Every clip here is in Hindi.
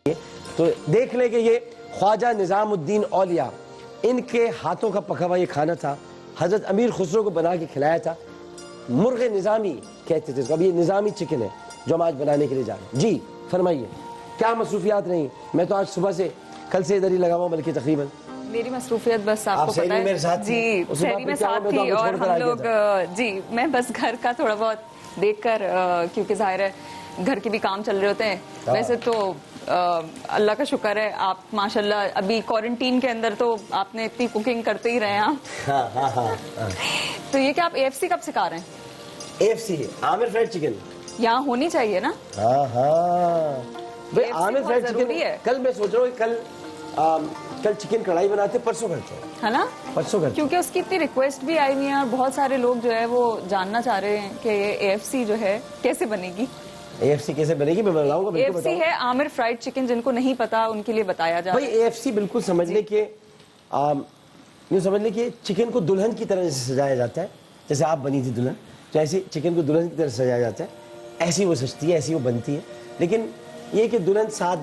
तो देख ले कि ये ख्वाजा निज़ामुद्दीन औलिया, इनके हाथों का पका हुआ ये खाना था, हज़रत अमीर खुसरो को बना के खिलाया था। मुर्ग निज़ामी कहते थे इसको। अब ये निज़ामी चिकन है जो हम आज बनाने के लिए जा रहे हैं। जी फरमाइए, क्या मसरूफियात रही? मैं तो आज सुबह से, कल से इधर ही लगा हुआ, बल्कि तकरीबन मेरी मसरूफियत बस आपको पता है मेरे साथ जी, शहरी में साथ थी और हम लोग जी, मैं बस घर का थोड़ा बहुत देखकर, क्योंकि जाहिर है घर के भी काम चल रहे होते हैं। वैसे तो अल्लाह का शुक्र है, आप माशाल्लाह अभी क्वारंटीन के अंदर तो आपने इतनी कुकिंग करते ही रहे हैं आप। हाँ। तो ये क्या आप AFC कब सिखा रहे हैं? AFC आमिर फ्राइड चिकन यहाँ होनी चाहिए ना? हाँ भाई, आमिर फ्राइड चिकन। कल मैं सोच रहा हूँ कल चिकन कढ़ाई बनाते, परसों करते हैं, है ना? परसों करते, क्योंकि उसकी इतनी रिक्वेस्ट भी आई हुई है और बहुत सारे लोग जो है वो जानना चाह रहे हैं कि ये AFC जो है कैसे बनेगी। AFC कैसे बनेगी मैं बताऊंगा। AFC है आमिर फ्राइड चिकन, जिनको नहीं पता उनके लिए बताया जाए। भाई AFC बिल्कुल समझने के यूँ समझने के चिकन को दुल्हन की तरह जैसे सजाया जाता है, जैसे आप बनी थी दुल्हन, तो ऐसे चिकन को दुल्हन की तरह सजाया जाता है, ऐसी वो सजती है, ऐसी वो बनती है। लेकिन ये कि दुल्हन साथ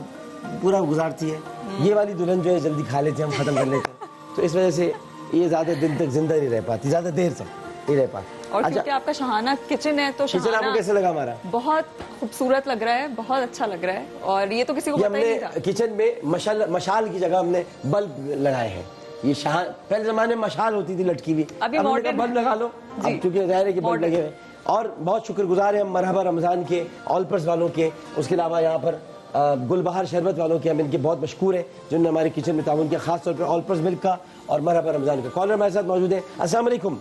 पूरा गुजारती है, ये वाली दुल्हन जो है जल्दी खा लेते हैं, हम खत्म कर लेते हैं, तो इस वजह से ये ज्यादा दिन तक जिंदा नहीं रह पाती, ज्यादा देर तक नहीं रह पाती। और अच्छा, क्योंकि आपका शहाना किचन है तो किचन आपको कैसे लगा? हमारा बहुत खूबसूरत लग रहा है, बहुत अच्छा लग रहा है, और ये तो किसी को पता ही नहीं था। किचन में मशाल की जगह हमने बल्ब लगाए हैं। ये पहले जमाने में मशाल होती थी लटकी हुई, अभी मॉडर्न बल्ब लगा लो, क्योंकि जाहिर है कि बल्ब लगे हुए। और बहुत शुक्रगुजार है हम मरहबा रमजान के, ऑलपर्स वालों के, उसके अलावा यहाँ पर गुलबहार शरबत वालों के, हम इनके बहुत मशकूर हैं जिन्होंने हमारे किचन में ताउन किया, खासतौर पर ऑलपर्स मिल्क का और मरहबा रमजान का। कॉलर हमारे साथ मौजूद है। अस्सलाम वालेकुम।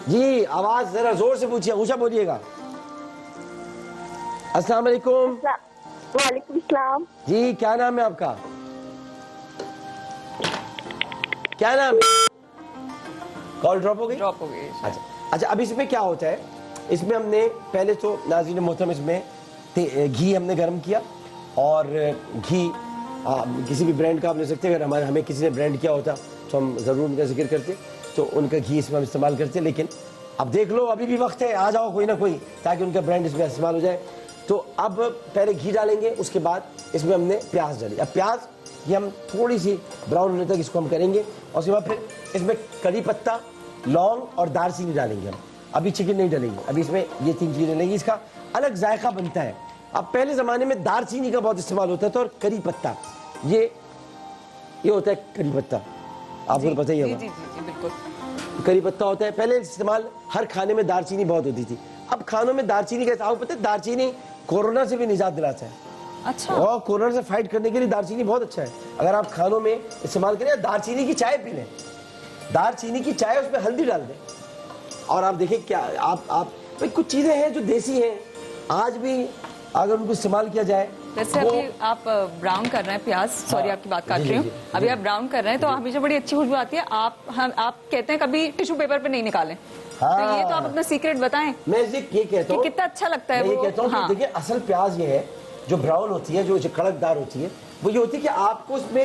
जी आवाज जरा जोर से पूछिए, ऊंचा बोलिएगा। अस्सलाम वालेकुम। वालेकुम सलाम। जी क्या नाम है आपका? क्या नाम है? कॉल ड्रॉप हो गई? ड्रॉप हो गई। अच्छा अब इसमें क्या होता है, इसमें हमने पहले तो नाज़रीन मोहतरम इसमें घी हमने गर्म किया, और घी किसी भी ब्रांड का आप ले सकते हैं। अगर हमें किसी ने ब्रांड किया होता तो हम ज़रूर उनका जिक्र करते, तो उनका घी इसमें हम इस्तेमाल करते। लेकिन अब देख लो, अभी भी वक्त है, आ जाओ कोई ना कोई, ताकि उनका ब्रांड इसमें इस्तेमाल हो जाए। तो अब पहले घी डालेंगे, उसके बाद इसमें हमने प्याज डाली। अब प्याज ये हम थोड़ी सी ब्राउन होने तक इसको हम करेंगे, और उसके बाद फिर इसमें करी पत्ता, लौंग और दालचीनी डालेंगे हम। अभी चिकन नहीं डालेंगे, अभी इसमें ये 3 चीज़ें डालेंगी, इसका अलग जायका बनता है। अब पहले ज़माने में दालचीनी का बहुत इस्तेमाल होता था, और करी पत्ता ये होता है करी पत्ता, आपको पता ही है। बिल्कुल करी पत्ता होता है। पहले इस्तेमाल हर खाने में दालचीनी बहुत होती थी। अब खानों में दालचीनी का आपको पता है, दालचीनी कोरोना से भी निजात दिलाता है। अच्छा। और कोरोना से फाइट करने के लिए दालचीनी बहुत अच्छा है। अगर आप खानों में इस्तेमाल करें, दालचीनी की चाय पी लें, दालचीनी की चाय, उसमें हल्दी डाल दें, और आप देखें क्या आप कुछ चीजें हैं जो देसी हैं, आज भी अगर उनको इस्तेमाल किया जाए। जैसे अभी आप ब्राउन कर रहे हैं प्याज, सॉरी आपकी बात काट रही हूँ, अभी आप ब्राउन कर रहे हैं तो हमेशा बड़ी अच्छी खुशबू आती है। आप कहते हैं कभी टिश्यू पेपर पे नहीं निकालें। हाँ। तो ये तो आप अपना सीक्रेट बताएं। मैं ये कहता हूँ कितना अच्छा लगता है। मैं ये कहता हूँ देखिए, असल प्याज ये है जो ब्राउन होती है, जो कड़कदार होती है, वो ये होती है कि आपको उसमें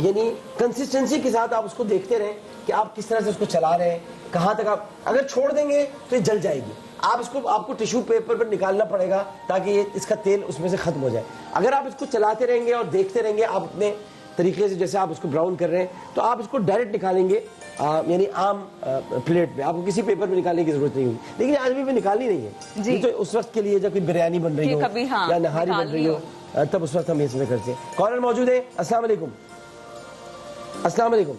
यानी कंसिस्टेंसी के साथ आप उसको देखते रहें कि आप किस तरह से उसको चला रहे हैं, कहाँ तक आप अगर छोड़ देंगे तो ये जल जाएगी। आपको टिश्यू पेपर पर निकालना पड़ेगा ताकि ये इसका तेल उसमें से खत्म हो जाए। अगर आप इसको चलाते रहेंगे और देखते रहेंगे, आप अपने तरीके से जैसे आप उसको ब्राउन कर रहे हैं, तो आप इसको डायरेक्ट निकालेंगे, यानी आम प्लेट में, आपको किसी पेपर में निकालने की जरूरत नहीं होगी। लेकिन आज भी निकालनी नहीं है जी। तो उस वक्त के लिए जब कोई बिरयानी बन रही हो या नहारी बन रही हो, तब उस वक्त हम इसमें करते हैं। कॉलर मौजूद है। अस्सलाम वालेकुम। अस्सलाम वालेकुम।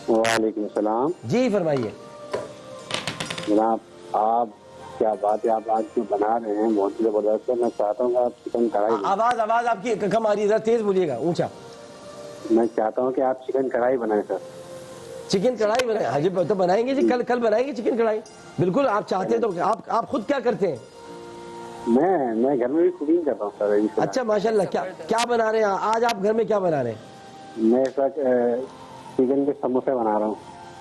वालेकुम सलाम। जी फरमाइए जनाब, आप क्या बात है, आप आज जो बना रहे हैं बहुत जबरदस्त है। मैं चाहता हूँ आप चिकन कढ़ाई, आवाज आपकी कम आ रही है, जरा तेज बोलिएगा, ऊंचा। मैं चाहता हूँ कि आप चिकन कढ़ाई बनाएं सर। चिकन कढ़ाई बनाए? हाँ जी, तो बनाएंगे जी, कल बनाएंगे चिकन कढ़ाई, बिल्कुल। आप चाहते हैं तो आप खुद क्या करते हैं? मैं घर में भी कुकिंग करता हूँ सर। अच्छा माशाल्लाह। क्या बना रहे हैं आज? आप घर में क्या बना रहे हैं? मैं सर चिकन के समोसे बना रहा हूँ।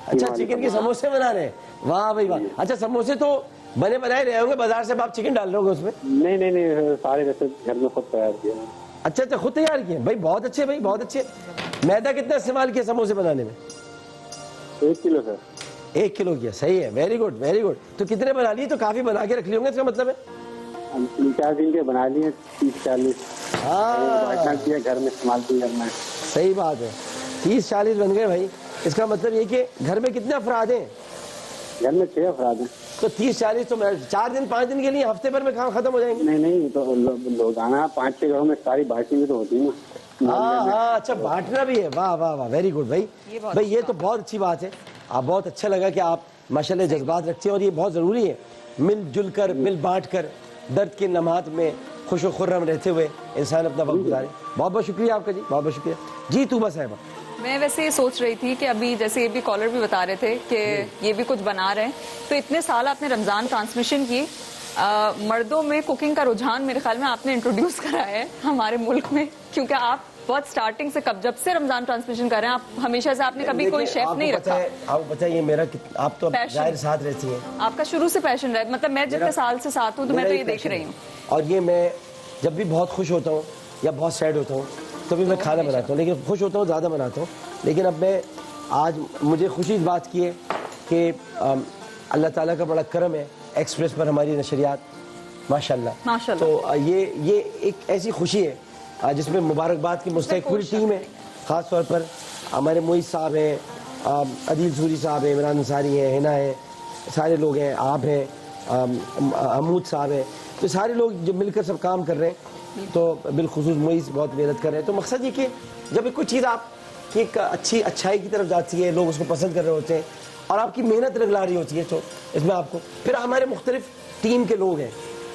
अच्छा, चिकन के समोसे बना रहे हैं, वाह भाई वाह। अच्छा, समोसे तो बने बनाए रहे होंगे, बाजार से आप चिकन डाल रहे होंगे उसमें? नहीं, सारे वैसे घर में खुद तैयार किए। अच्छा, खुद तैयार किए भाई, बहुत अच्छे भाई, बहुत अच्छे। मैदा कितना इस्तेमाल किया समोसे बनाने में? 1 किलो सर। 1 किलो किया, सही है, वेरी गुड वेरी गुड। तो कितने बना लिए? तो काफी बना के रख लिए होंगे, इसका मतलब है। हम 3-4 दिन के बना लिए 30-40। हाँ किया घर में इस्तेमाल भी करना है। सही बात है, 30-40 बन गए भाई। इसका मतलब ये कि घर में कितने अफराद हैं? घर में 6 अफराद हैं। तो 30-40 तो 4 दिन 5 दिन के लिए हफ्ते भर में काम खत्म हो जाएंगे। नहीं तो रोजाना 5-6 घरों में सारी बाटी भी तो होती है ना। हाँ अच्छा, बांटना भी है। वाह वाह वाह, वेरी गुड भाई। भाई ये तो बहुत अच्छी बात है। आप बहुत अच्छा लगा कि आप माशाल्लाह जज्बात रखते हैं और ये बहुत ज़रूरी है। मिलजुल कर, मिल बांट कर, दर्द के लम्हात में खुश खुर्रम रहते हुए इंसान अपना वक्त गुजारे। बहुत बहुत शुक्रिया आपका जी, बहुत बहुत शुक्रिया जी। तूबा साहिबा, मैं वैसे ये सोच रही थी कि अभी जैसे ये भी कॉलर भी बता रहे थे कि ये भी कुछ बना रहे हैं, तो इतने साल आपने रमज़ान ट्रांसमिशन की, मर्दों में कुकिंग का रुझान मेरे ख्याल में आपने इंट्रोड्यूस कराया है हमारे मुल्क में, क्योंकि आप बहुत स्टार्टिंग से जब से रमजान ट्रांसमिशन कर रहे हैं, आप हमेशा से आपने कभी कोई शेफ नहीं रखा। आपको पता है ये मेरा, आप तो जाहिर साथ रहती हैं, आपका शुरू से पैशन रहा है। मतलब मैं जितने साल से साथ हूँ तो मैं तो ये देख रही हूँ। और ये मैं जब भी बहुत खुश होता हूँ या बहुत सैड होता हूँ तभी मैं खाना बनाता हूँ, लेकिन खुश होता हूँ ज़्यादा बनाता हूँ। लेकिन अब मैं आज मुझे खुशी इस बात की है कि अल्लाह ताला का बड़ा करम है, एक्सप्रेस पर हमारी नशरियात माशाल्लाह। तो ये एक ऐसी खुशी है जिसमें मुबारकबाद की मुस्तहिक पूरी टीम है। ख़ास तौर पर हमारे मोइज़ साहब हैं, अदील सूरी साहब हैं, इमरान अंसारी हैं, हिना है, सारे लोग हैं, आप हैं, अमूद साहब हैं। तो सारे लोग जो मिलकर सब काम कर रहे हैं, तो बिलखुसूस मोइज़ बहुत मेहनत कर रहे हैं। तो मकसद ये कि जब कोई चीज़ आपकी एक अच्छाई की तरफ जाती है, लोग उसको पसंद कर रहे होते हैं और आपकी मेहनत रगला रही होती है, तो इसमें आपको फिर हमारे मुख्तलिफ टीम के लोग हैं।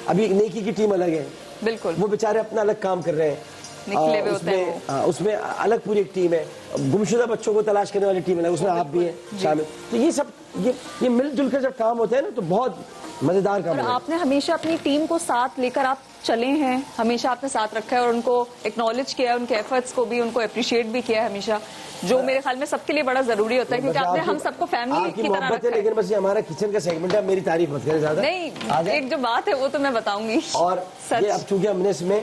अभी नेकी की टीम अलग है, बिल्कुल, वो बेचारे अपना अलग काम कर रहे हैं, निकले हुए होते हैं। उसमें अलग पूरी एक टीम है, गुमशुदा बच्चों को तलाश करने वाली टीम है, उसमें आप भी हैं शामिल। तो ये सब ये मिलजुल कर जब काम होता है ना, तो बहुत मजेदार काम है। आपने हमेशा अपनी टीम को साथ लेकर आप चले हैं, हमेशा आपने साथ रखा है और उनको एक्नॉलेज किया है, उनके एफर्ट्स को भी, उनको अप्रिशिएट भी किया है हमेशा, जो मेरे ख्याल में सबके लिए बड़ा जरूरी होता है, क्योंकि आपने हम सबको फैमिली की तरह रखा है। लेकिन बस ये हमारा किचन का सेगमेंट है, मेरी तारीफ मत करें ज्यादा। नहीं, एक जो बात है वो तो मैं बताऊंगी। और ये अब चूंकि हमने इसमें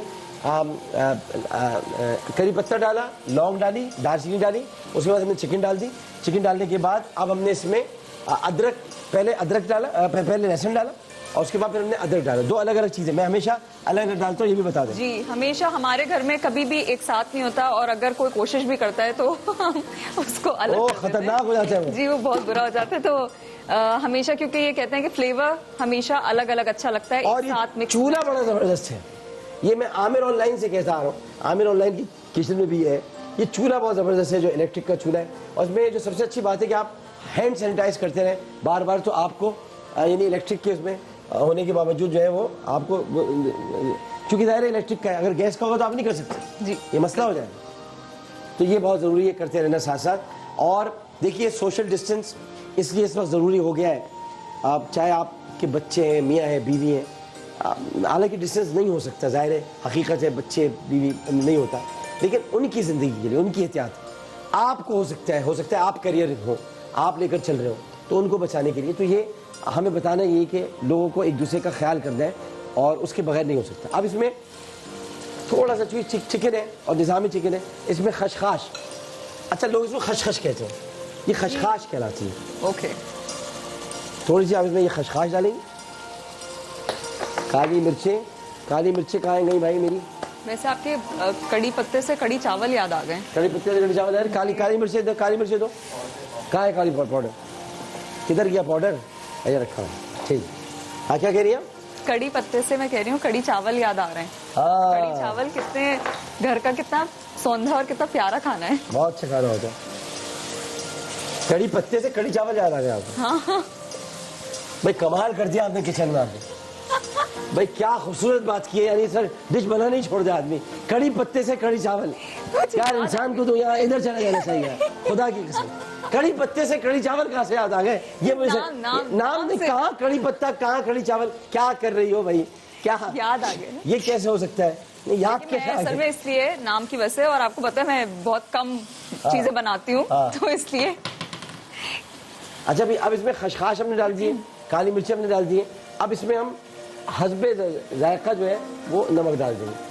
करी पत्ता डाला, लौंग डाली, दालचीनी डाली, उसके बाद हमने चिकन डाल दी। चिकन डालने के बाद अब हमने इसमें अदरक, पहले अदरक डाला, पहले लहसुन डाला और उसके बाद फिर हमने अदरक डाला। दो अलग अलग चीजें, मैं हमेशा अलग अलग डालता हूँ, ये भी बता दें जी। हमेशा हमारे घर में कभी भी एक साथ नहीं होता, और अगर कोई कोशिश भी करता है तो हम उसको अलग खतरनाक हो जाता है जी, वो बहुत बुरा हो जाता है। तो हमेशा, क्योंकि ये कहते हैं कि फ्लेवर हमेशा अलग अलग अच्छा लगता है, और साथ में चूल्हा बड़ा जबरदस्त है। ये मैं आमिर ऑनलाइन से कहता आ रहा हूँ, आमिर ऑनलाइन की किचन में भी है, ये चूल्हा बहुत जबरदस्त है जो इलेक्ट्रिक का चूल्हा है। और इसमें जो सबसे अच्छी बात है कि आप हैंड सैनिटाइज करते रहें बार बार, तो आपको यानी इलेक्ट्रिक के उसमें होने के बावजूद जो है वो आपको, चूंकि दायरा इलेक्ट्रिक का है, अगर गैस का होगा तो आप नहीं कर सकते जी, ये मसला हो जाएगा। तो ये बहुत ज़रूरी है करते रहना साथ साथ। और देखिए सोशल डिस्टेंस इसलिए इस वक्त ज़रूरी हो गया है, आप चाहे आपके बच्चे हैं, मियाँ हैं, बीवी हैं, हालांकि डिस्टेंस नहीं हो सकता, ज़ाहिर है हकीकत है, बच्चे बीवी नहीं होता, लेकिन उनकी ज़िंदगी के लिए, उनकी एहतियात आपको हो सकता है आप करियर हो, आप लेकर चल रहे हो, तो उनको बचाने के लिए तो ये हमें बताना ये कि लोगों को एक दूसरे का ख्याल करना है और उसके बगैर नहीं हो सकता। अब इसमें थोड़ा सा चिकन है और निज़ामी चिकन है, इसमें खशखाश, अच्छा लोग इसको खशखश कहते हैं, ये खशखाश कहलाती है। ओके, थोड़ी सी आप इसमें ये खशखाश डालेंगे। काली मिर्चें कहाँ गई भाई मेरी? वैसे आपके कड़ी पत्ते से कड़ी चावल याद आ गए। कड़ी पत्ते से कड़ी चावल यार, काली मिर्चें दो, काली मिर्चें दो। कहाँ है काली पाउडर? किधर गया पाउडर? अरे रखा है, ठीक। हाँ क्या कह रही है? कड़ी पत्ते से मैं कह रही हूँ कड़ी चावल याद आ रहे हैं। हाँ, कड़ी चावल कितने घर का कितना सौंधा और कितना प्यारा खाना है, बहुत अच्छा खाना होता है। कड़ी पत्ते से कड़ी चावल याद आ गया आपको? हाँ भाई कमाल कर दिया आपने किचन में आपने, भाई क्या खूबसूरत बात की है, यानी सर डिश बनाना ही छोड़ दिया आदमी, कड़ी पत्ते से कड़ी चावल। यार इंसान को तो यहाँ इधर चला जाना चाहिए, खुदा की कसम। कड़ी पत्ते से कड़ी चावल कहाँ से याद आ गए? ये मुझे नाम ने कहा, कड़ी पत्ता कहाँ कड़ी चावल, क्या कर रही हो भाई, क्या याद आ गए? ये कैसे हो सकता है? नहीं याद कैसे आ गया? इसलिए नाम की वजह से, और आपको पता है मैं बहुत कम चीजें बनाती हूँ, तो इसलिए। अच्छा भाई, अब इसमें खशखाश हमने डाल दिए, काली मिर्ची हमने डाल दिए, अब इसमें हम हस्बे जायका जो है वो नमक डाल देंगे।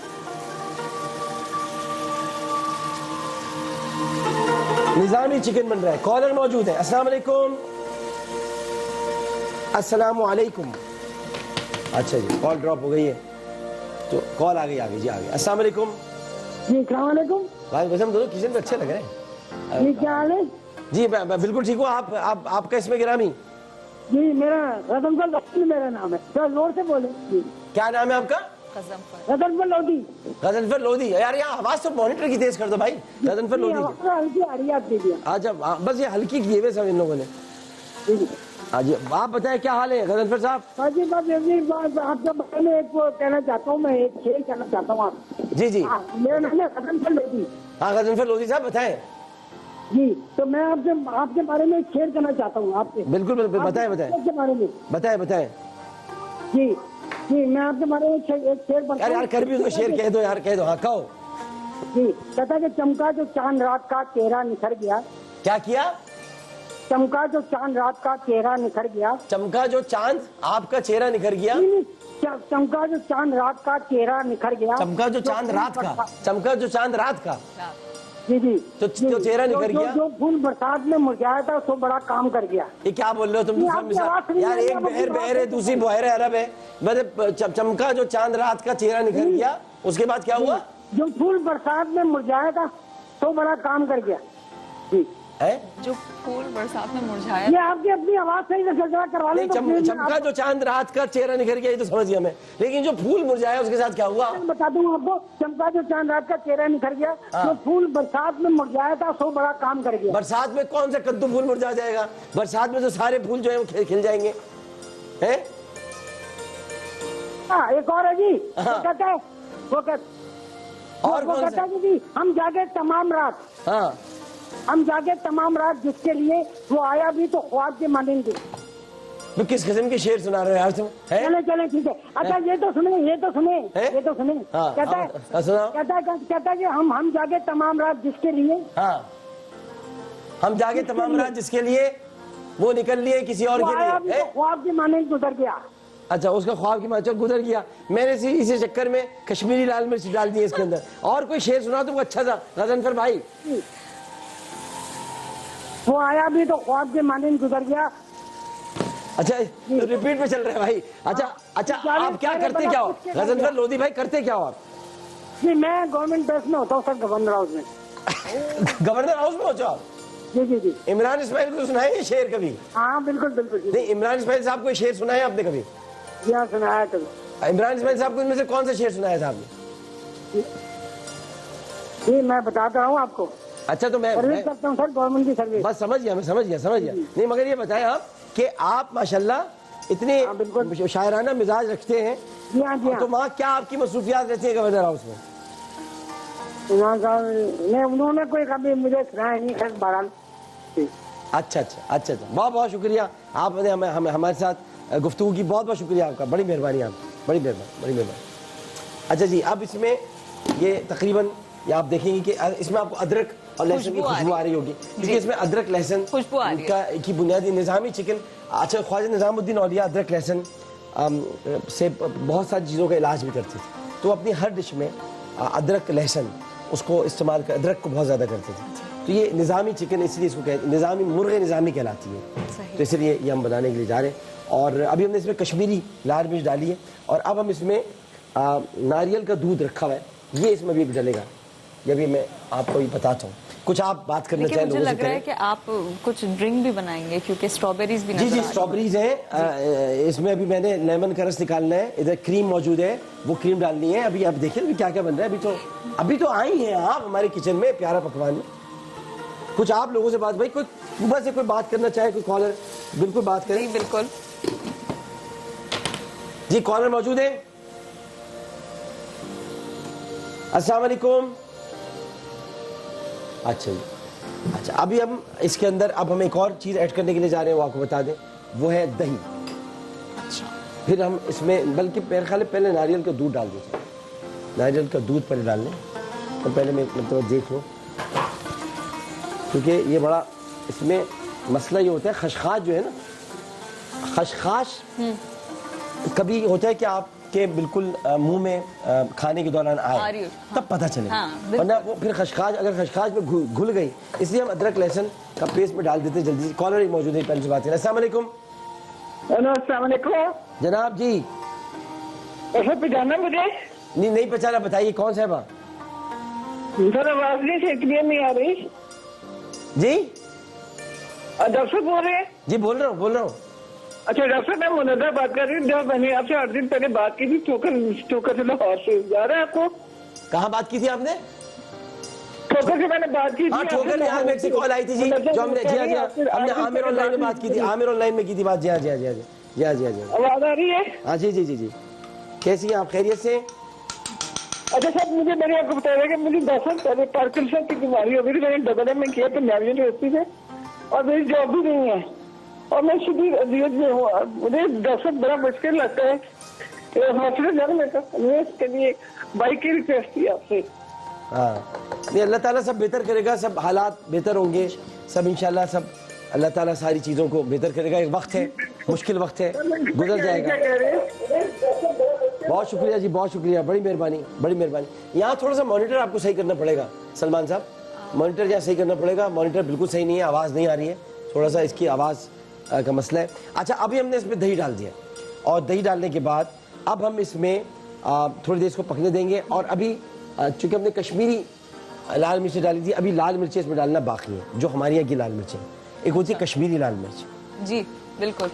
निज़ामी चिकन बन रहा है, कॉलर मौजूद है। अस्सलाम वालेकुम। अस्सलाम वालेकुम। अच्छा जी, कॉल ड्रॉप हो गई है। तो कॉल आ गई जी, आ गई। अस्सलाम वालेकुम जी, अस्सलाम वालेकुम भाई। वैसे हम दोनों किचन में अच्छे लग रहे हैं जी। क्या हाल है जी? मैं बिल्कुल ठीक हूँ। आपका इसमें गिरामी जी? मेरा रतनफल लोधी मेरा नाम है। थोड़ा जोर से बोले जी। क्या नाम है आपका? रतनफल लोधी। गजनफर लोधी। यार यहाँ आवाज तो मॉनिटर की तेज कर दो भाई। गजनफर लोधी हल्की आ रही है आपकी जी। अच्छा, बस ये हल्की की है सब इन लोगों ने। जी जी। हाँ जी, आप बताएं क्या हाल है गजनफर साहब? जी बस आपके बारे में एक वो कहना चाहता हूँ, मैं एक खेल कहना चाहता हूँ आप। जी जी। हाँ, मेरा नाम है रतनफल लोधी हाँ गजनफर लोधी साहब बताएं। जी। तो मैं आपके बारे में एक शेयर करना चाहता हूँ आपसे। बिल्कुल बिल्कुल, बताएं बताएं आपके बारे में बताएं। जी जी, मैं आपके बारे में एक शेर यार यार कर भी उसको शेर कह दो यार, कह दो। हाँ कहो। जी, कहता कि चमका जो चांद रात का चेहरा निखर गया। क्या किया? चमका जो चांद रात का चेहरा निखर गया। चमका जो चांद आपका चेहरा निखर गया। चमका जो चांद रात का चेहरा निखर गया। चमका जो चांद रात का, चमका जो चांद रात का। जी जी। तो चेहरा निखर गया। जो फूल बरसात में मुरझाया था तो बड़ा काम कर गया। ये क्या बोल रहे हो तुम? यार एक बहर है, दूसरी बहर अरब है। मतलब चमका जो चांद रात का चेहरा निखर गया, उसके बाद क्या हुआ? जो फूल बरसात में मुरझाया था तो बड़ा काम कर गया। जी है? जो फूल बरसात में मुरझाया। ये आपकी अपनी आवाज सही से करवा लें। चमका जो चांद रात का चेहरा निखर गया ये तो समझ गया मैं, लेकिन जो फूल मुरझाया उसके साथ क्या हुआ? बता दूं आपको, चमका जो चांद रात का चेहरा निखर गया। जो फूल बरसात में मुरझाया था सो बड़ा काम कर गया। बरसात में कौन सा कद्दू फूल मुरझा जाएगा? बरसात में तो सारे फूल जो है वो खिल जाएंगे। हैं? हाँ, एक और है जी। हाँ। वो कहता है और कौन सा? जी, हम जागे तमाम रात। हाँ, हम जागे तमाम रात जिसके लिए वो आया भी तो ख्वाब के मानेंगे। तो किस किस्म के शेर सुना रहे हो यार तुम? चले चले ठीक है। अच्छा ये तो सुने। हाँ, कहता है कि हम जागे तमाम रात जिसके लिए। हाँ, हम जागे तमाम रात जिसके लिए वो निकल लिए किसी और के लिए। तो ख्वाब के माने गुजर गया। अच्छा, उसका ख्वाब की माचा गुजर गया। मैंने इसी चक्कर में कश्मीरी लाल मिर्च डाल दी इसके अंदर। और कोई शेर सुना तुमको अच्छा सा गजनफर भाई? वो आया भी तो ख्वाब के माने गुजर गया। अच्छा, तो रिपीट में चल रहा है भाई। अच्छा आप क्या करते क्या हो गजनफर लोधी भाई? करते क्या हो आप? जी, मैं गवर्नमेंट बेस में होता हूँ सर, गवर्नर हाउस में। गवर्नर हाउस में हो जाओ? जी जी जी। इमरान इस्माइल को सुनाए ये शेर कभी? हाँ बिल्कुल बिल्कुल। नहीं, इमरान इस्माइल साहब को शेर सुनाया आपने कभी? यहाँ सुनाया कभी। इमरान इस्माइल साहब को इनमें से कौन सा शेर सुनाया था आपने? जी मैं बताता हूँ आपको। अच्छा, तो मैं सर्विस करता हूँ सर, गवर्नमेंट की सर्विस। बस समझ गया, मैं समझ गया। नहीं, मगर ये बताएं आप कि आप माशाल्लाह इतने शायराना मिजाज रखते हैं। जी हाँ जी हाँ। तो वहाँ क्या आपकी मसरूफियात रहती है गवर्नर हाउस में? उन्होंने कोई कभी मुझे सुनाया नहीं खैर, बहरहाल। अच्छा, बहुत बहुत शुक्रिया। आपने हमारे साथ गुफ्तगू की, बहुत बहुत शुक्रिया आपका। बड़ी मेहरबानी आपकी, बड़ी मेहरबानी। अच्छा जी, अब इसमें ये तकरीबन ये आप देखेंगे कि इसमें आपको अदरक और लहसुन की खुशबू आ रही होगी, क्योंकि इसमें अदरक लहसुन खुशबू आ रही है की बुनियादी निज़ामी चिकन। अच्छा, ख्वाजा निज़ामुद्दीन औलिया अदरक लहसुन से बहुत सारी चीज़ों का इलाज भी करते थे। तो अपनी हर डिश में अदरक लहसुन उसको इस्तेमाल कर, अदरक को बहुत ज़्यादा करते थे। तो ये निज़ामी चिकन इसलिए इसको कहते हैं, निज़ामी मुर्गे निज़ामी कहलाती है। तो इसलिए ये हम बनाने के लिए जा रहे हैं। और अभी हमने इसमें कश्मीरी लाल मिर्च डाली है और अब हम इसमें नारियल का दूध रखा हुआ है, ये इसमें भी डलेगा। ये भी मैं आपको ये बताता हूँ। कुछ आप बात करना चाहें? मुझे लग रहा है कि आप कुछ ड्रिंक भी बनाएंगे क्योंकि स्ट्रॉबेरीज भी जी स्ट्रॉबेरीज हैं। इसमें अभी मैंने लेमन का रस निकालना है, इधर क्रीम मौजूद है, वो क्रीम डालनी है। अभी आप देखिए अभी क्या क्या बन रहा है। अभी तो आई हैं आप हमारे किचन में, प्यारा पकवान में। कुछ आप लोगों से बात, भाई कोई सुबह से कोई बात करना चाहे, कोई कॉलर, बिल्कुल बात करें। बिल्कुल जी, कॉलर मौजूद है। अस्सलाम वालेकुम। अच्छा जी, अच्छा अभी हम इसके अंदर अब हम एक और चीज़ ऐड करने के लिए जा रहे हैं, वो आपको बता दें, वो है दही। अच्छा, फिर हम इसमें बल्कि मेरे ख्याल पहले नारियल का दूध डाल देते हैं। नारियल का दूध पहले डाल लें तो पहले मैं मतलब देख लूँ, क्योंकि ये बड़ा इसमें मसला ये होता है, खशखाश जो है ना, खशखाश कभी होता है कि आपके बिल्कुल मुंह में खाने के दौरान आए तब पता चले, वरना वो फिर खशखाश अगर खशखाश में घुल गई, इसलिए हम अदरक लहसुन का पेस्ट में डाल देते हैं जल्दी से। कॉलर ही मौजूद है, पहले से बात करें। अस्सलाम वालेकुम। अस्सलाम वालेकुम जनाब जी, ऐसे पिजाना मुझे। नहीं पहचाना, बताइए कौन साहबा? सर आवाज नहीं से क्लियर नहीं आ रही। जी डॉक्टर साहब बोल रहे हैं? जी बोल रहा हूँ। अच्छा डॉक्टर साहब, मैं मुनव्वर बात कर रही हूँ। जब मैंने आपसे 8 दिन पहले बात की थी ठोकर से लाहौर से, याद है आपको? कहाँ बात की थी आपने? ठोकर से मैंने बात की थी। हाँ ठोकर में, यहाँ से कॉल आई थी जी, जो हमने जी हाँ हमने आमिर ऑनलाइन में बात की थी, आमिर ऑनलाइन में की थी बात। जी हाँ। आवाज आ रही है? हाँ जी। कैसी हैं आप, खैरियत से? अच्छा साहब, मैंने आपको बताया कि मुझे 10 साल पहले पार्किंसन की बीमारी हो गई थी। मैंने डबल एम किया पंजाब यूनिवर्सिटी से, और मेरी जॉब भी नहीं है, और मैं सीधी अदियत में हूँ। मुझे 10 साल बड़ा मुश्किल लगता है हॉस्पिटल जाने में। इसके लिए बाइक की रिक्वेस्ट थी आपसे। हाँ नहीं, अल्लाह ताला सब बेहतर करेगा, सब हालात बेहतर होंगे, सब इंशाल्लाह सब अल्लाह ताला सारी चीज़ों को बेहतर करेगा। एक वक्त है, मुश्किल वक्त है, गुजर जाएगा। बहुत शुक्रिया जी, बहुत शुक्रिया, बड़ी मेहरबानी। यहाँ थोड़ा सा मॉनिटर आपको सही करना पड़ेगा सलमान साहब, मॉनिटर यहाँ सही करना पड़ेगा। मॉनिटर बिल्कुल सही नहीं है, आवाज़ नहीं आ रही है, थोड़ा सा इसकी आवाज़ का मसला है। अच्छा, अभी हमने इसमें दही डाल दिया, और दही डालने के बाद अब हम इसमें थोड़ी देर इसको पकने देंगे। और अभी चूँकि हमने कश्मीरी लाल मिर्च डाली थी, अभी लाल मिर्चें इसमें डालना बाकी है, जो हमारे यहाँ की लाल मिर्चें। एक होती है कश्मीरी लाल मिर्च। जी बिल्कुल।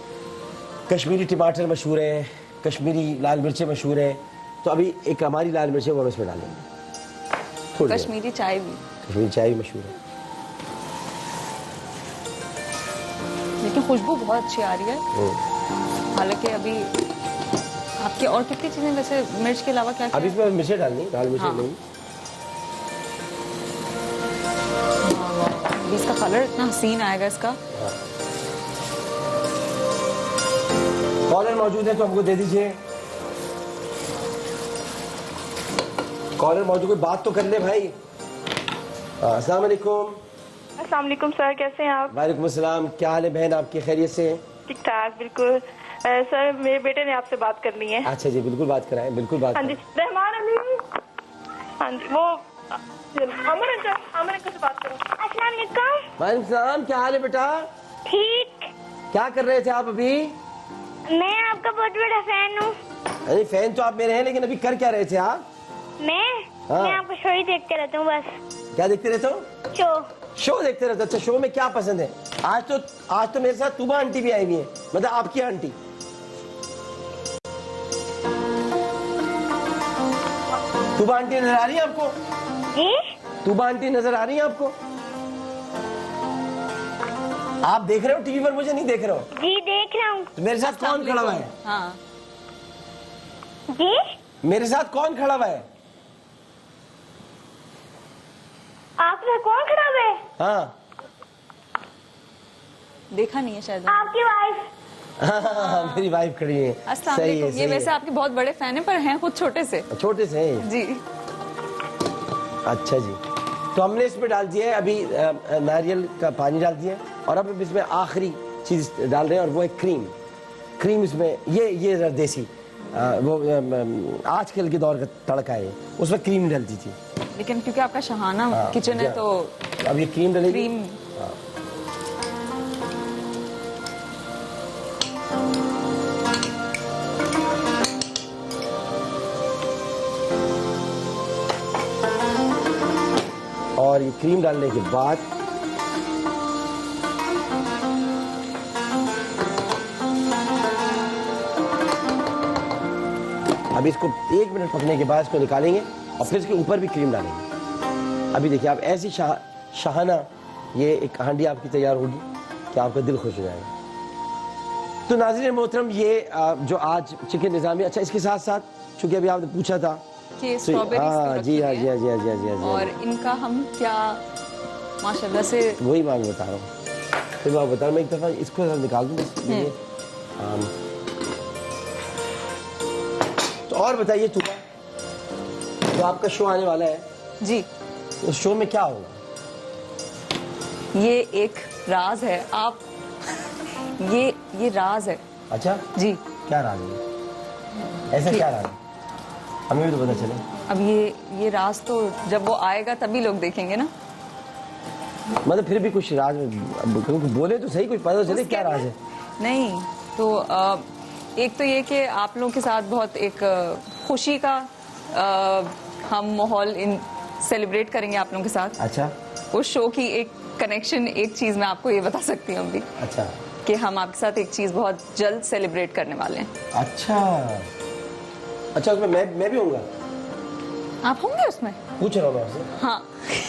कश्मीरी टमाटर मशहूर है, कश्मीरी लाल मिर्चें मशहूर है, तो अभी एक हमारी लाल मिर्चें वो हम इसमें डालेंगे। थोड़ी कश्मीरी चाय भी, कश्मीरी चाय भी मशहूर है। लेकिन खुशबू बहुत अच्छी आ रही है। हालांकि अभी आपके और कितनी चीजें वैसे मिर्च के अलावा क्या अब इसमें मिर्चें डालनी, लाल मिर्चें हाँ। नहीं। इसका कलर इतना हसीन आएगा इसका। कॉलर मौजूद है तो हमको दे दीजिए। कॉलर मौजूद, कोई बात तो कर ले भाई। अस्सलाम वालेकुम। अस्सलाम वालेकुम सर, कैसे हैं आप? वालेकुम अस्सलाम, क्या हाल है बहन आपकी, खैरियत से? ठीक ठाक, बिल्कुल। सर मेरे बेटे ने आपसे बात करनी है। अच्छा जी, बिल्कुल बात कराएं, बिल्कुल बात हाँ जी, कराएं। रहमान अली। हाँ जी, वो अमर अंकल से बात करो। अस्सलाम वालेकुम। वालेकुम सलाम, क्या हाल है बेटा? ठीक। क्या कर रहे थे आप अभी? मैं आपका बहुत बड़ा फैन हूँ। अरे फैन तो आप मेरे हैं, लेकिन अभी कर क्या रहे थे आप? मैं आपको शो ही देखते रहता हूँ बस। क्या देखते रहते हो? शो देखते रहते हो? अच्छा, शो में क्या पसंद है? आज तो मेरे साथ तुबा आंटी भी आई हुई है, मतलब आपकी आंटी। तुबा आंटी नजर आ रही है आपको? तुबा आंटी नजर आ रही है आपको? आप देख रहे हो टीवी पर, मुझे नहीं देख रहे हो? जी देख रहा हूँ। तो मेरे साथ कौन खड़ा हुआ है? हाँ जी, मेरे साथ कौन खड़ा हुआ है? आपसे कौन खड़ा हुआ है? हाँ देखा नहीं है शायद। आपकी वाइफ। हाँ, मेरी वाइफ खड़ी है। अस्सलाम सही है, वालेकुम। ये सही वैसे है। आपके बहुत बड़े फैन है, पर हैं खुद छोटे से। छोटे से हैं। जी अच्छा जी, तो हमने इसमें डाल दिया है अभी नारियल का पानी डाल दिया है, और अब इसमें आखिरी चीज डाल रहे हैं, और वो है क्रीम। इसमें ये देसी वो आजकल के दौर का तड़का है, उसमें क्रीम डलती थी। लेकिन क्योंकि आपका शहाना किचन है तो अब ये क्रीम डलेगी। क्रीम। और ये क्रीम डालने के बाद अब इसको 1 मिनट पकने के बाद इसको निकालेंगे, और फिर इसके ऊपर भी क्रीम डालेंगे। अभी देखिए, आप ऐसी शाहाना ये एक हांडी आपकी तैयार होगी कि आपका दिल खुश हो जाएगा। तो नाज़रीन मोहतरम, ये जो आज चिकन निज़ामी, अच्छा इसके साथ साथ चूंकि अभी आपने पूछा था कि स्ट्रॉबेरीज हाँ जी, और इनका हम क्या माशाल्लाह से, वही मैं बता रहा हूँ। फिर मैं बता रहा हूँ, मैं एक दफ़ा इसको निकाल दूँ। तो और बताइए तुबा, तो आपका शो आने वाला है जी, उस शो में क्या होगा? ये एक राज है। आप ये राज है। अच्छा जी, क्या राज है? ऐसा क्या राज है? हमें भी तो पता चले। अब ये राज तो जब वो आएगा तभी लोग देखेंगे ना। मतलब फिर भी कुछ राज बोले तो सही, कुछ पता चले क्या राज है। नहीं तो एक तो ये कि आप लोगों के साथ बहुत एक खुशी का हम माहौल सेलिब्रेट करेंगे आप लोगों के साथ। अच्छा उस शो की एक कनेक्शन, एक चीज मैं आपको ये बता सकती हूँ अभी अच्छा कि हम आपके साथ एक चीज बहुत जल्द सेलिब्रेट करने वाले हैं। अच्छा अच्छा, उसमें मैं भी होऊंगा? आप होंगे उसमें? पूछ रहा हूँ मैं आपसे। हाँ,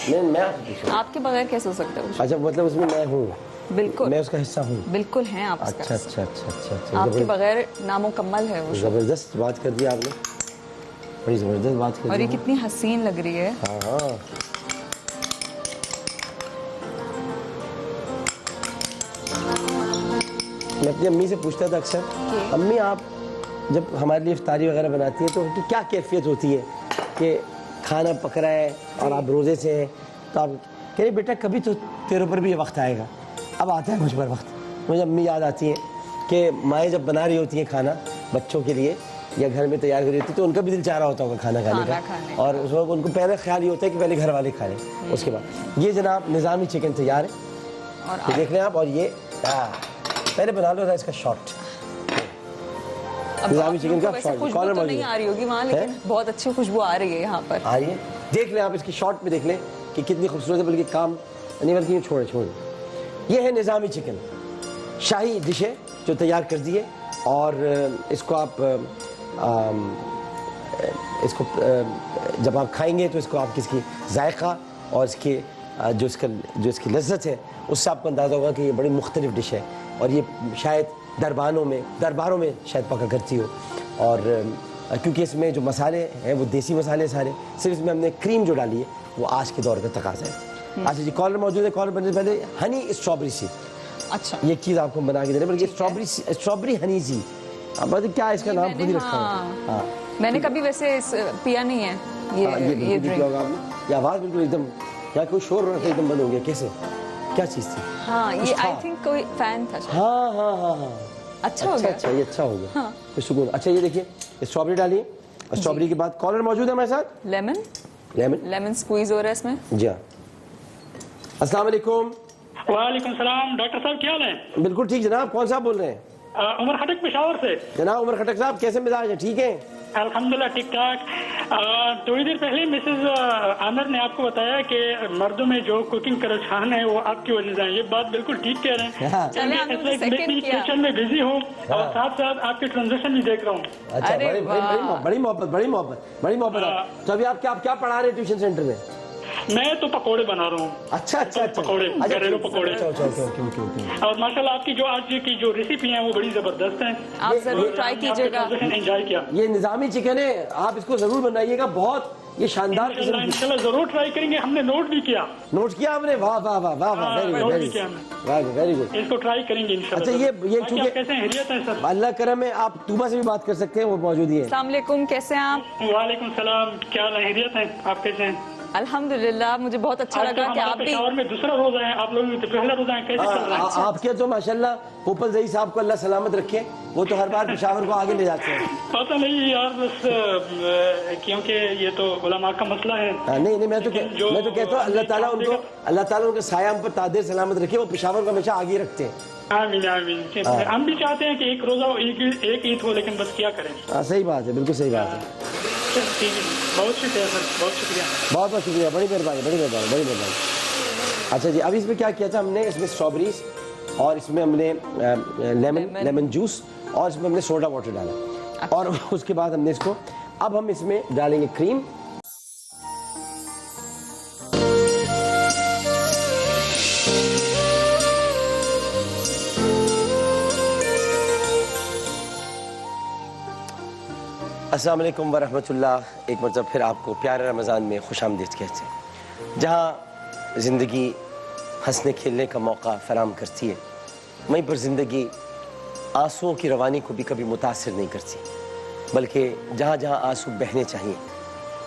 मैं आपसे पूछ रहा हूँ। आपके बगैर कैसे हो सकता है वो? अच्छा, मतलब उसमें मैं हूँ? बिल्कुल, मैं उसका हिस्सा हूँ? बिल्कुल हैं आप उसका अच्छा हिस्सा। अच्छा अच्छा अच्छा, आपके बगैर नामुकम्मल है वो शो। जबरदस्त बात कर दी आपने, बड़ी जबरदस्त बात कर दी। और ये कितनी हसीन लग रही है। हाँ हाँ, मैं अपनी अम्मी से पूछता था अक्सर, अम्मी आप जब हमारे लिए इफ्तारी वगैरह बनाती है तो उनकी क्या कैफियत होती है कि खाना पक रहा है और आप रोज़े से हैं, तो आप कह रहे बेटा कभी तो तेरे ऊपर भी ये वक्त आएगा। अब आता है मुझ पर वक्त। मुझे अम्मी याद आती है कि माएँ जब बना रही होती हैं खाना बच्चों के लिए या घर में तैयार कर रही होती है तो उनका भी दिल चाह रहा होता होगा खाना खाने का, और उस वक्त उनको पहले ख्याल ये होता है कि पहले घर वाले खा लें। उसके बाद ये जनाब निज़ामी चिकन तैयार है, और देख लें आप। और ये पहले बना लो इसका शॉट, निज़ामी चिकन का शॉट। कॉलर तो नहीं आ रही होगी वहाँ, लेकिन बहुत अच्छी खुशबू आ रही है यहाँ पर। आ रही है, देख लें आप इसकी शॉट में, देख लें कि कितनी खूबसूरत है। बल्कि काम नहीं, बल्कि छोड़े ये है निज़ामी चिकन, शाही डिश है जो तैयार कर दी है। और इसको आप इसको जब आप खाएंगे तो इसको आप किसकी जायका और इसके जो इसकी लज्जत है उससे आपको अंदाज़ा होगा कि ये बड़ी मुख्तलिफ डिश है, और ये शायद दरबारों में शायद पका करती हो। और क्योंकि इसमें जो मसाले हैं वो देसी मसाले सारे, सिर्फ इसमें हमने क्रीम जो डाली है वो आज के दौर का तकाजा है। अच्छा जी, कॉलर मौजूद है। कॉलर बनने से पहले हनी स्ट्रॉबेरी सी, अच्छा ये चीज़ आपको बना के दे रहे हैं, बल्कि स्ट्रॉबेरी हनी सी, अब क्या इसका नाम खुद ही रखा है। हाँ, मैंने कभी वैसे पिया नहीं है ये ड्रिंक। ये आवाज़ बिल्कुल एकदम, यहाँ कोई शोर हो रहा था एकदम बंद हो गया, कैसे, क्या चीज़ थी? हाँ, ये आई थिंक कोई फैन था। हाँ हाँ हाँ हाँ, अच्छा हो गया। अच्छा ये अच्छा हो गया। हाँ। तो सुकून। अच्छा ये देखिए, स्ट्रॉबेरी डालिए, स्ट्रॉबेरी के बाद कॉलर मौजूद है हमारे साथ। लेमन स्क्वीज हो रहा है इसमें। जी हाँ, अस्सलाम वालेकुम। वालेकुम सलाम। डॉक्टर साहब क्या हाल है? बिल्कुल ठीक जनाब, कौन साहब बोल रहे हैं? उमर खटक पेशावर से। जनाब उमर खटक साहब, कैसे मिजाज है? ठीक है अल्हम्दुलिल्लाह, ठीक ठाक। थोड़ी देर पहले मिसेज आमिर ने आपको बताया कि मर्दों में जो कुकिंग का रुझान है वो आपकी वजह से है। ये बात बिल्कुल ठीक कह रहे हैं। किचन में बिजी हूँ और साथ साथ आपके ट्रांजेक्शन भी देख रहा हूँ। अच्छा, बड़ी मोहब्बत। तो अभी आप क्या पढ़ा रहे हैं ट्यूशन सेंटर में? मैं तो पकोड़े बना रहा हूँ। अच्छा, पकोड़े, घरेलू पकोड़े। और माशाल्लाह आपकी जो आज की जो रेसिपी है वो बड़ी जबरदस्त है, आप जरूर ट्राई कीजिएगा। एंजॉय किया। ये निज़ामी चिकन है, आप इसको जरूर बनाइएगा, बहुत ये शानदार किस्म की। इंशाल्लाह जरूर ट्राई करेंगे। हमने नोट भी किया। नोट किया आपने? वाह वाह वाह वाह वाह, वेरी गुड। इसको ट्राई करेंगे इंशाल्लाह। अच्छा ये चूंकि कैसे हैं? खैरियत है सर? अल्लाह करम है, आप तूबा से भी बात कर सकते हैं, वो मौजूद ही है। अस्सलाम वालेकुम, कैसे हैं आप? वालेकुम सलाम, क्या खैरियत है? आप कैसे हैं? अल्हम्दुलिल्लाह, मुझे बहुत अच्छा लगा कि आप भी। पेशावर में दूसरा रोजा है, आप लोग पहला रोजा है, कैसे चल रहा है? आपके तो माशाल्लाह पोपल जई साहब को अल्लाह सलामत रखे, वो तो हर बार पेशावर को आगे ले जाते हैं। पता नहीं यार, बस क्योंकि ये तो उलमा का मसला है। नहीं, मैं तो कहता हूँ अल्लाह ताला उनके साया हम पर तादेर सलामत रखे, वो पेशावर को हमेशा आगे रखते हैं। आमीन आमीन। हम भी चाहते हैं कि एक रोजा हो, एक ईद हो, लेकिन बस क्या करें। सही बात है, बिल्कुल सही बात है। ठीक है, बहुत शुक्रिया सर, बहुत शुक्रिया। बहुत शुक्रिया, बड़ी मेहरबानी। अच्छा जी, अभी इसमें क्या किया था हमने? इसमें स्ट्रॉबेरीज और इसमें हमने लेमन जूस और इसमें हमने सोडा वाटर डाला, और उसके बाद हमने इसको, अब हम इसमें डालेंगे क्रीम। अस्सलाम वालेकुम वरहमतुल्लाह। एक मतलब फिर आपको प्यारे रमज़ान में खुशामदीद कहते हैं। जहाँ ज़िंदगी हंसने खेलने का मौका फराम करती है, वहीं पर ज़िंदगी आंसुओं की रवानी को भी कभी मुतासिर नहीं करती, बल्कि जहाँ जहाँ आंसू बहने चाहिए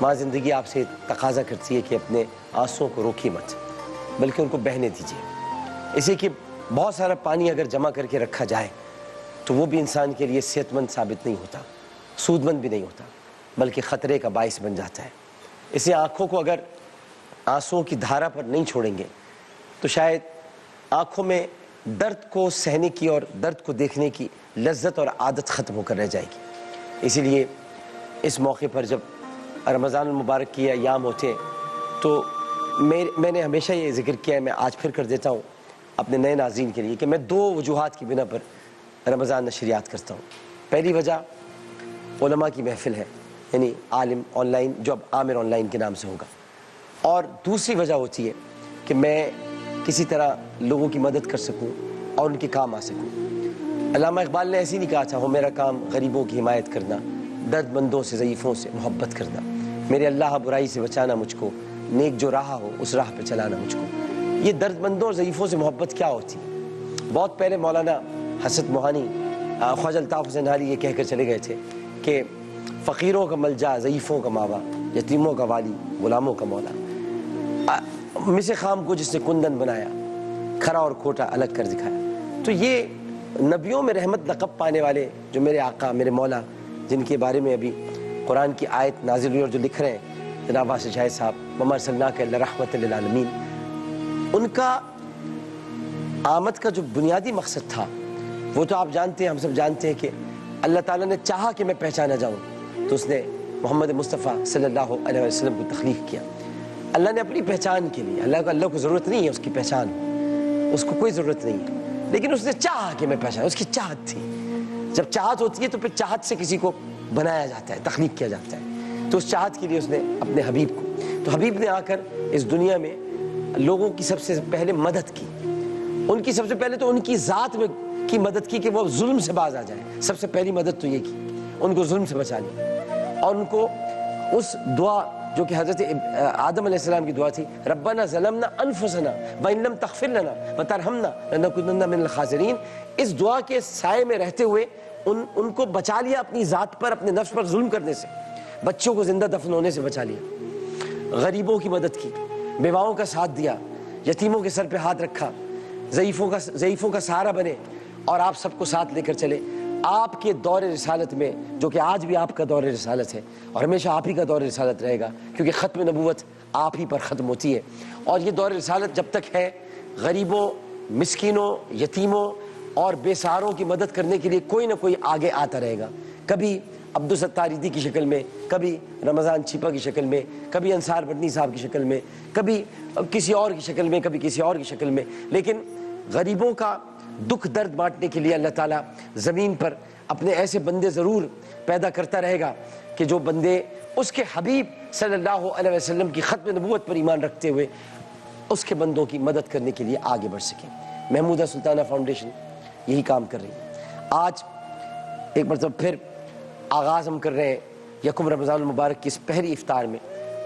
वहाँ ज़िंदगी आपसे तकाजा करती है कि अपने आंसुओं को रोकिए मत, बल्कि उनको बहने दीजिए। इसे कि बहुत सारा पानी अगर जमा करके रखा जाए तो वो भी इंसान के लिए सेहतमंद साबित नहीं होता, सूदमंद भी नहीं होता, बल्कि ख़तरे का बाइस बन जाता है। इसे आँखों को अगर आंसुओं की धारा पर नहीं छोड़ेंगे तो शायद आँखों में दर्द को सहने की और दर्द को देखने की लज्जत और आदत ख़त्म होकर रह जाएगी। इसीलिए इस मौके पर जब रमज़ान मुबारक की अयाम होते हैं तो मैंने हमेशा ये जिक्र किया है, मैं आज फिर कर देता हूँ अपने नए नाज़रीन के लिए कि मैं 2 वजूहात की बिना पर रमज़ान नशरियात करता हूँ। पहली वजह उलमा की महफिल है, यानी आलिम ऑनलाइन, जो अब आमिर ऑनलाइन के नाम से होगा। और दूसरी वजह होती है कि मैं किसी तरह लोगों की मदद कर सकूँ और उनके काम आ सकूँ। अल्लामा इकबाल ने ऐसे नहीं कहा था, हो मेरा काम गरीबों की हिमायत करना, दर्दमंदों से ज़ईफ़ों से मोहब्बत करना, मेरे अल्लाह बुराई से बचाना मुझको, नेक जो राह हो उस राह पे चलाना मुझको। ये दर्दमंदों और ज़ईफ़ों से मोहब्बत क्या होती है? बहुत पहले मौलाना हसरत मोहानी ख्वाजा अल्ताफ़ हुसैन हाली ये कहकर चले गए थे कि फ़कीरों का मलजा, ज़ईफ़ों का मावा, यतीमों का वाली, गुलामों का मौला। मिसे खाम को जिसने कुंदन बनाया, खरा और खोटा अलग कर दिखाया। तो ये नबियों में रहमत लक़ब पाने वाले जो मेरे आका, मेरे मौला, जिनके बारे में अभी कुरान की आयत नाजिल हुई और जो लिख रहे हैं जनाब वासिफ़ शाहिद साहब, वमा अरसलनाका इल्ला रहमतल लिल आलमीन, उनका आमद का जो बुनियादी मकसद था वो तो आप जानते हैं, हम सब जानते हैं कि अल्लाह ताला ने चाहा कि मैं पहचाना जाऊँ तो उसने मोहम्मद मुस्तफ़ा सल्लल्लाहु अलैहि वसल्लम को तख्लीक़ किया। अल्लाह ने अपनी पहचान के लिए, अल्लाह को ज़रूरत नहीं है उसकी पहचान, उसको कोई ज़रूरत नहीं है, लेकिन उसने चाहा कि मैं पहचान, उसकी चाहत थी। जब चाहत होती है तो फिर चाहत से किसी को बनाया जाता है, तख्लीक़ किया जाता है। तो उस चाहत के लिए उसने अपने हबीब को, तो हबीब ने आकर इस दुनिया में लोगों की सबसे पहले मदद की। उनकी सबसे पहले तो उनकी ज़ात में की मदद की कि वो जुल्म से बाज आ जाए। सबसे पहली मदद तो ये की, उनको जुल्म से बचा लिया। और उनको उस दुआ जो कि हज़रत आदम अलैहिस्सलाम की दुआ थी, रब्बना ज़लमना अनफुसना व इन लम तग़फिर लना व तरहमना लनकुनन्ना मिनल खासिरीन, इस दुआ के साए में रहते हुए उनको बचा लिया अपनी ज़ात पर, अपने नफ्स पर जुल्म करने से, बच्चों को जिंदा दफन होने से बचा लिया, गरीबों की मदद की, बेवाओं का साथ दिया, यतीमों के सर पे हाथ रखा, ज़ईफ़ों का सहारा बने और आप सबको साथ लेकर चले। आपके दौर रिसालत में, जो कि आज भी आपका दौर रिसालत है और हमेशा आप ही का दौर रिसालत रहेगा, क्योंकि ख़त्म नबूवत आप ही पर ख़त्म होती है। और ये दौर रिसालत जब तक है, गरीबों, मिस्कीनों, यतीमों और बेसहारों की मदद करने के लिए कोई ना कोई आगे आता रहेगा। कभी अब्दुल सत्तार ईदी की शक्ल में, कभी रमज़ान छिपा की शक्ल में, कभी अंसार बटनी साहब की शक्ल में, कभी किसी और की शक्ल में, कभी किसी और की शक्ल में, लेकिन गरीबों का दुख दर्द बांटने के लिए अल्लाह ताला ज़मीन पर अपने ऐसे बंदे ज़रूर पैदा करता रहेगा कि जो बंदे उसके हबीब सल्लल्लाहु अलैहि वसल्लम की ख़त्म नबूवत पर ईमान रखते हुए उसके बंदों की मदद करने के लिए आगे बढ़ सकें। महमूदा सुल्ताना फाउंडेशन यही काम कर रही है। आज एक बार फिर आगाज़ हम कर रहे हैं यकुम रमज़ान मुबारक की इस पहली इफ्तार में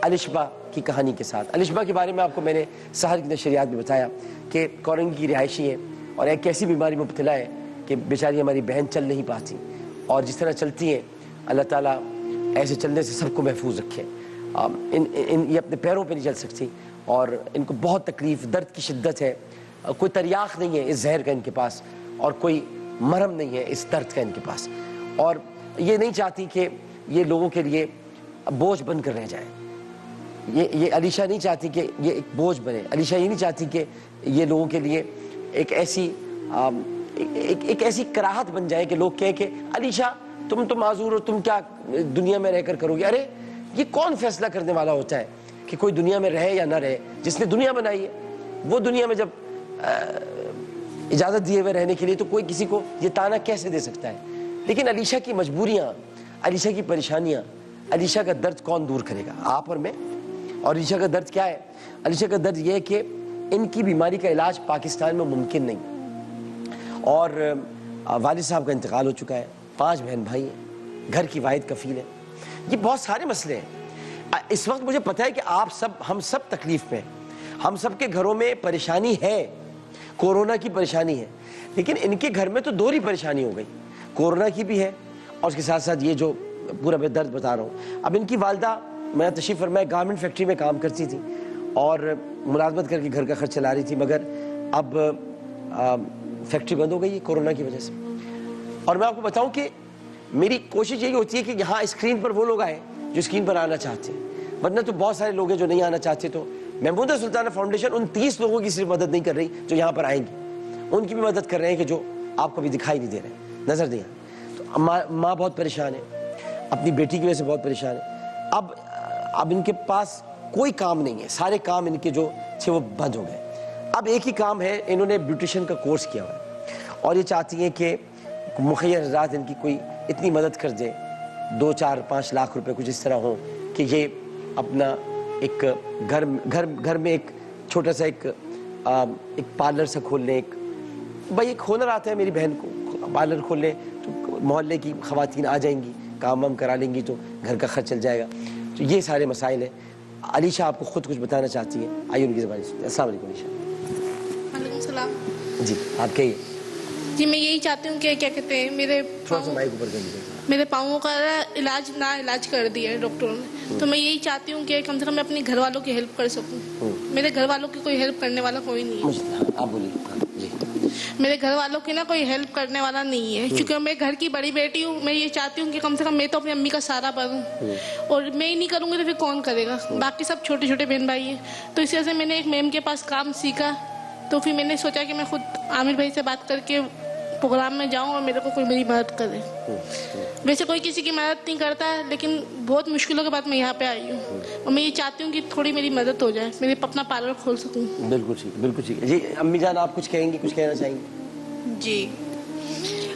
अलिशबा की कहानी के साथ। अलिशबा के बारे में आपको मैंने सहर की नशरियात में बताया कि कोरंगी की रिहायशी है और एक ऐसी बीमारी में मुब्तला है कि बेचारी हमारी बहन चल नहीं पाती, और जिस तरह चलती हैं अल्लाह ताला ऐसे चलने से सबको महफूज रखे। ये अपने पैरों पे नहीं चल सकती और इनको बहुत तकलीफ़, दर्द की शिद्दत है, कोई तरियाक़ नहीं है इस जहर का इनके पास और कोई मरहम नहीं है इस दर्द का इनके पास, और ये नहीं चाहती कि ये लोगों के लिए बोझ बन कर रह जाए। ये अलीशा नहीं चाहती कि ये एक बोझ बने। अलीशा ये नहीं चाहती कि ये लोगों के लिए एक ऐसी कराहत बन जाए कि लोग कहें कि अलीशा तुम तो माजूर हो, तुम क्या दुनिया में रहकर करोगे। अरे ये कौन फैसला करने वाला होता है कि कोई दुनिया में रहे या ना रहे? जिसने दुनिया बनाई है वो दुनिया में जब इजाज़त दिए हुए रहने के लिए, तो कोई किसी को ये ताना कैसे दे सकता है? लेकिन अलीशा की मजबूरियाँ, अलीशा की परेशानियाँ, अलीशा का दर्द कौन दूर करेगा? आप और मैं। और अलीशा का दर्द क्या है? अलीशा का दर्द ये है कि इनकी बीमारी का इलाज पाकिस्तान में मुमकिन नहीं, और वालिद साहब का इंतकाल हो चुका है, 5 बहन भाई हैं, घर की वाहिद कफील है। ये बहुत सारे मसले हैं। इस वक्त मुझे पता है कि आप सब, हम सब तकलीफ में, हम सब के घरों में परेशानी है, कोरोना की परेशानी है, लेकिन इनके घर में तो दोहरी परेशानी हो गई, कोरोना की भी है और उसके साथ साथ ये जो पूरा मैं दर्द बता रहा हूँ। अब इनकी वालदा, मैं तशरीफ़ फरमाए, गारमेंट फैक्ट्री में काम करती थी और मुलाजमत करके घर का खर्च चला रही थी, मगर अब फैक्ट्री बंद हो गई है कोरोना की वजह से। और मैं आपको बताऊं कि मेरी कोशिश यही होती है कि यहाँ स्क्रीन पर वो लोग आए जो स्क्रीन पर आना चाहते हैं, वरना तो बहुत सारे लोग हैं जो नहीं आना चाहते। तो महमूदा सुल्ताना फाउंडेशन उन 30 लोगों की सिर्फ मदद नहीं कर रही जो यहाँ पर आएंगे, उनकी भी मदद कर रहे हैं कि जो आपको भी दिखाई नहीं दे रहे, नजर नहीं आ। तो माँ बहुत परेशान है, अपनी बेटी की वजह से बहुत परेशान है। अब अब इनके पास कोई काम नहीं है, सारे काम इनके जो थे वो बंद हो गए। अब एक ही काम है, इन्होंने ब्यूटिशियन का कोर्स किया हुआ है और ये चाहती हैं कि मुखिया हज़रात इनकी कोई इतनी मदद कर दे, 2, 4, 5 लाख रुपए कुछ इस तरह हो कि ये अपना एक घर में एक छोटा सा एक पार्लर सा खोल लें। एक भाई एक हुनर आता है मेरी बहन को, पार्लर खोल लें तो मोहल्ले की ख़वातीन आ जाएंगी, काम वाम करा लेंगी तो घर का खर्च चल जाएगा। तो ये सारे मसाइल हैं। अलीशा आपको खुद कुछ बताना चाहती हैं, आइए उनकी ज़बानी सुनते हैं। अस्सलाम वालेकुम अलीशा। वालेकुम सलाम जी, आप कहिए। जी, मैं यही चाहती हूँ कि क्या कहते हैं, थोड़ा सा माइक ऊपर कर दीजिए। मेरे पाँवों का इलाज कर दिया है डॉक्टरों ने, तो मैं यही चाहती हूँ कि कम से कम मैं अपने घर वालों की हेल्प कर सकूँ। मेरे घर वालों की कोई हेल्प करने वाला कोई नहीं है। आप बोलिए। जी, मेरे घर वालों की ना कोई हेल्प करने वाला नहीं है, क्योंकि मैं घर की बड़ी बेटी हूँ। मैं ये चाहती हूँ कि कम से कम मैं तो अपनी अम्मी का सहारा बनूँ, और मैं ही नहीं करूँगी तो फिर कौन करेगा? बाकी सब छोटे छोटे बहन भाई हैं। तो इस वजह से मैंने एक मैम के पास काम सीखा, तो फिर मैंने सोचा कि मैं खुद आमिर भाई से बात करके प्रोग्राम में जाऊँ और मेरे को कोई मेरी मदद करे। वैसे कोई किसी की मदद नहीं करता है, लेकिन बहुत मुश्किलों के बाद मैं यहाँ पे आई हूँ, और मैं ये चाहती हूँ कि थोड़ी मेरी मदद हो जाए, मेरे अपना पार्लर खोल सकूँ। बिल्कुल ठीक, बिल्कुल ठीक। जी अम्मी जान, आप कुछ कहेंगी, कुछ कहना चाहेंगी? जी,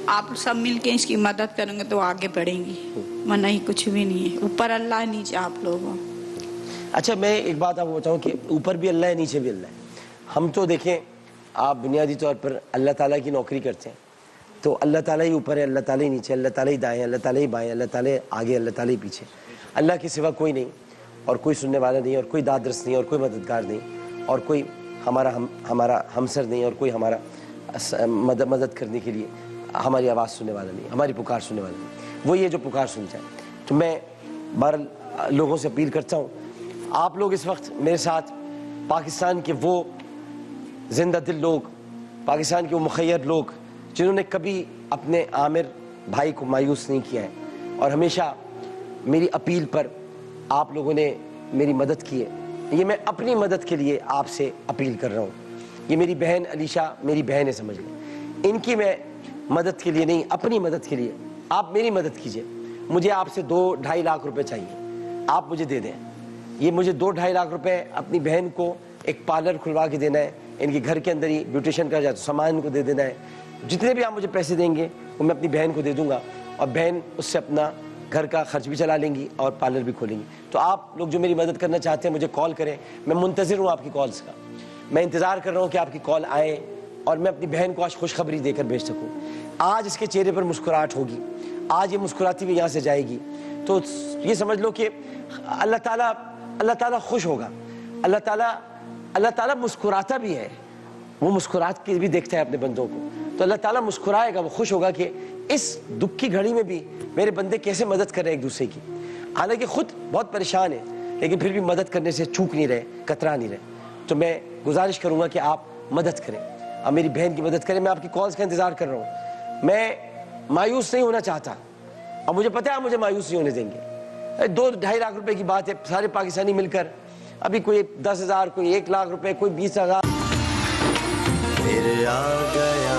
आप सब मिलके इसकी मदद करेंगे तो आगे बढ़ेंगी, वरना ही कुछ भी नहीं है। ऊपर अल्लाह, नीचे आप लोग। अच्छा, मैं एक बात आपको बताऊँ कि ऊपर भी अल्लाह है, नीचे भी अल्लाह है। हम तो देखें, आप बुनियादी तौर पर अल्लाह ताला की नौकरी करते हैं, तो अल्लाह ताला ही ऊपर है, अल्लाह ताला ही नीचे, अल्लाह ताला ही दाएं, अल्लाह ताला ही बाएं, अल्लाह ताला आगे, अल्लाह ताला ही पीछे। अल्लाह के सिवा कोई नहीं, और कोई सुनने वाला नहीं, और कोई दादरस नहीं, और कोई मददगार नहीं, और कोई हमारा हमसर नहीं, और कोई हमारा मदद करने के लिए हमारी आवाज़ सुनने वाला नहीं, हमारी पुकार सुनने वाला नहीं। वो ये जो पुकार सुन जाए। तो मैं बहरहाल लोगों से अपील करता हूँ, आप लोग इस वक्त मेरे साथ पाकिस्तान के वो जिंदा दिल लोग, पाकिस्तान के वो मुखय्यर लोग जिन्होंने कभी अपने आमिर भाई को मायूस नहीं किया है, और हमेशा मेरी अपील पर आप लोगों ने मेरी मदद की है। ये मैं अपनी मदद के लिए आपसे अपील कर रहा हूँ। ये मेरी बहन अलीशा मेरी बहन है, समझ लें। इनकी मैं मदद के लिए नहीं, अपनी मदद के लिए आप मेरी मदद कीजिए। मुझे आपसे 2-2.5 लाख रुपए चाहिए, आप मुझे दे दें। ये मुझे 2-2.5 लाख रुपए अपनी बहन को एक पार्लर खुलवा के देना है, इनके घर के अंदर ही ब्यूटिशियन का जाए तो सामान को दे देना है। जितने भी आप मुझे पैसे देंगे वो मैं अपनी बहन को दे दूंगा, और बहन उससे अपना घर का खर्च भी चला लेंगी और पार्लर भी खोलेंगी। तो आप लोग जो मेरी मदद करना चाहते हैं मुझे कॉल करें, मैं मुंतज़िर हूँ आपकी कॉल्स का। मैं इंतज़ार कर रहा हूँ कि आपकी कॉल आए और मैं अपनी बहन को आज खुशखबरी देकर भेज सकूँ। आज इसके चेहरे पर मुस्कुराहट होगी, आज ये मुस्कुराती हुई यहाँ से जाएगी, तो ये समझ लो कि अल्लाह ताला खुश होगा। अल्लाह ताला मुस्कुराता भी है, वो मुस्कुरात के भी देखता है अपने बंदों को। तो अल्लाह ताला मुस्कुराएगा, वो खुश होगा कि इस दुख की घड़ी में भी मेरे बंदे कैसे मदद कर रहे हैं एक दूसरे की। हालांकि खुद बहुत परेशान है, लेकिन फिर भी मदद करने से चूक नहीं रहे, कतरा नहीं रहे। तो मैं गुजारिश करूंगा कि आप मदद करें, आप मेरी बहन की मदद करें। मैं आपकी कॉल्स का इंतजार कर रहा हूँ। मैं मायूस नहीं होना चाहता, और मुझे पता है आप मुझे मायूस नहीं होने देंगे। 2-2.5 लाख रुपए की बात है, सारे पाकिस्तानी मिलकर, अभी कोई 10,000, कोई 1 लाख रुपए, कोई 20,000। फिर आ गया